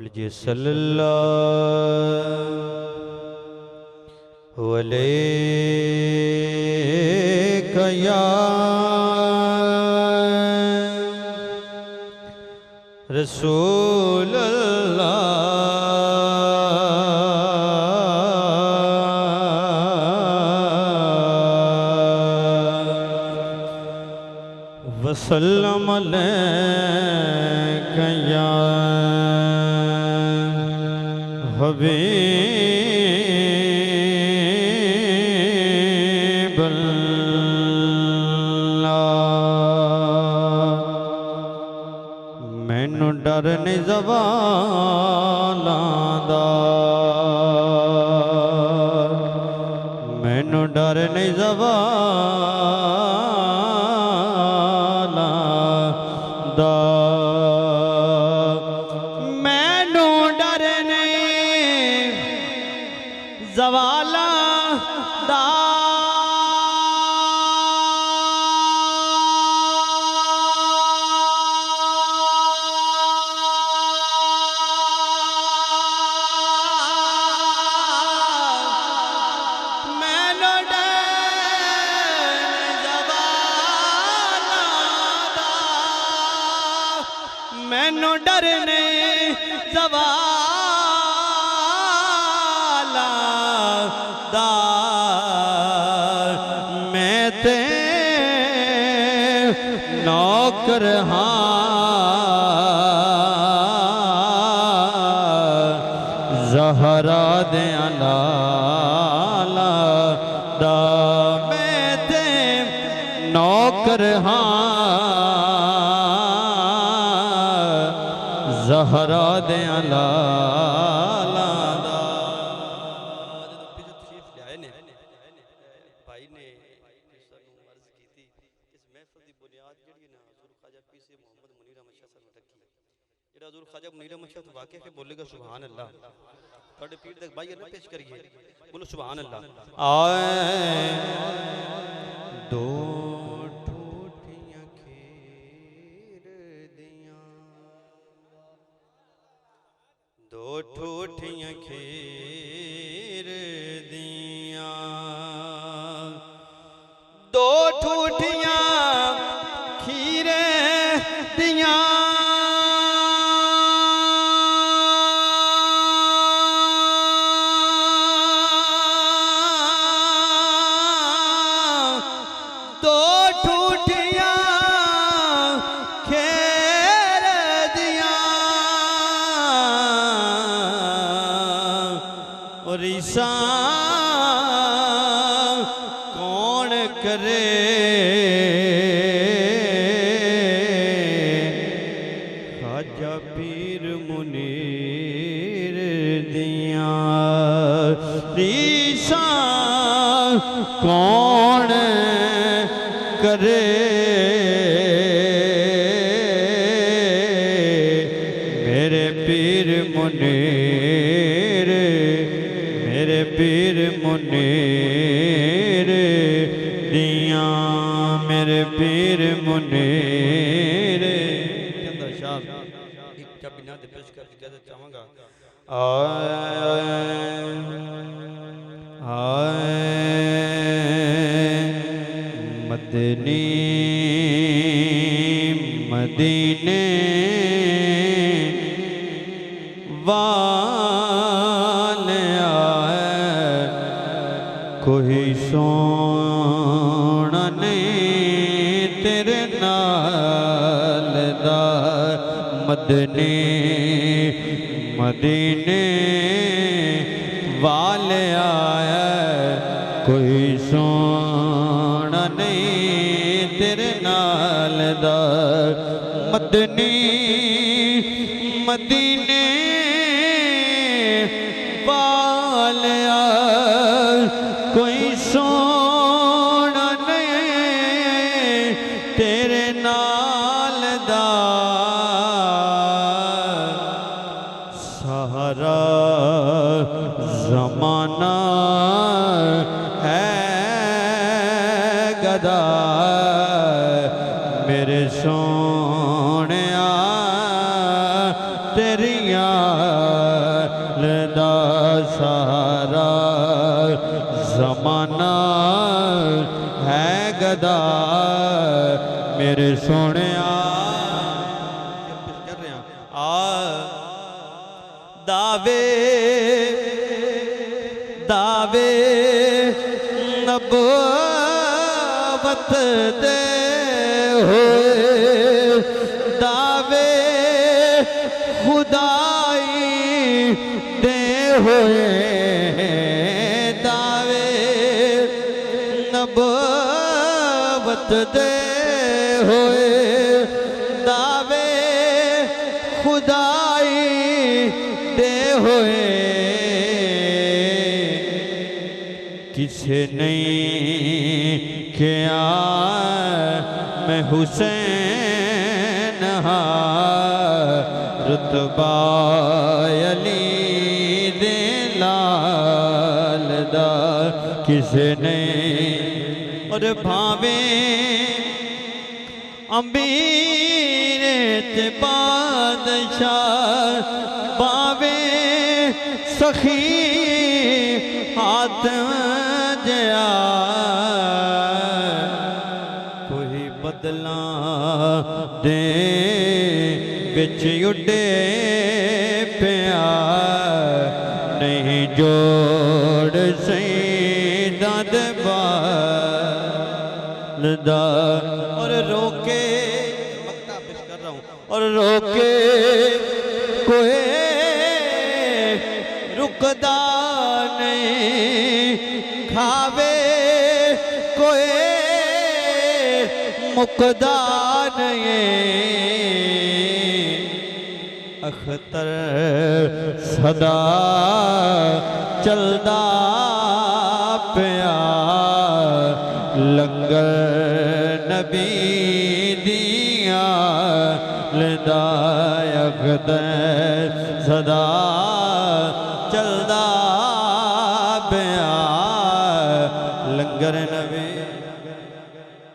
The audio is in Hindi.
लीजिए सल्लल्लाहु अलैहि या रसूल अल्लाह वसल्लम अलैका या हबीब अल्लाह। मैनू डर नहीं ज़वालां दा, मैनू डर नहीं ज़वालां दा, मैनू डर नहीं ज़वालां दा। मैनू डर नहीं ज़वालां दा, मैं ते नौकर हाँ ज़हरा दे लाला दा, मैं ते नौकर हाँ ज़हरा दे लाला दा। भाई ने अर्ज की थी इस महफिल की बुनियाद जी ना हजूर ख्वाजा पीर से मोहम्मद मुनीर अहमद शाह साहब रखी है। जो हजूर ख्वाजा मुनीर अहमद शाह वाक़े के बोलेगा सुभान अल्लाह। थोड़े पीर तक भाई ने पेश करिए, बोलो सुभान अल्लाह। आए दो दो ठूठियां खीर दियां, दो ठूठियां खीर दियां, दो ठूठियां खीर दियां, ईसा कौन करे ख्वाजा पीर मुनीर दियां, ईसा कौन करे मेरे पीर मुनीर, मेरे पीर मुनीर दियां, मेरे पीर मुनीर। एक बिना पेश कर कहना चाहूँगा मदनी मदीने वाले कोई सोना नहीं तेरे नाल दा, मदनी मदीने वाले आया कोई सोना नहीं तेरे नाल दा, मदनी मदीने वाले कोई सोना नहीं तेरे नाल दा, सारा ज़माना है गदा मेरे सोने तेरिया दा सारा ज़माना है गदा मेरे सोहणिया कर रहे हैं दावे दावे नबूवत दे होए दावे खुदाई दे होए दावे नबूवत दे होए दावे खुदाई दे होए किसे नहीं किया मैं हुसैन रुतबा अली दे लाल दा किसे नहीं और भावे अमीर ते बादशाह भावे सखी हाथ जया कोई बदला दे बिच उडे पिया नहीं जोड़ सही दद बालदा और रोके मक्ता पेश कर रहा हूँ और रोके कोई रुकदा नहीं खावे कोई मुकदा नहीं अख्तर सदा चलदा पिया लंगर नबी दिया लदा अख्तर सदा चलदा पिया लंगर नबी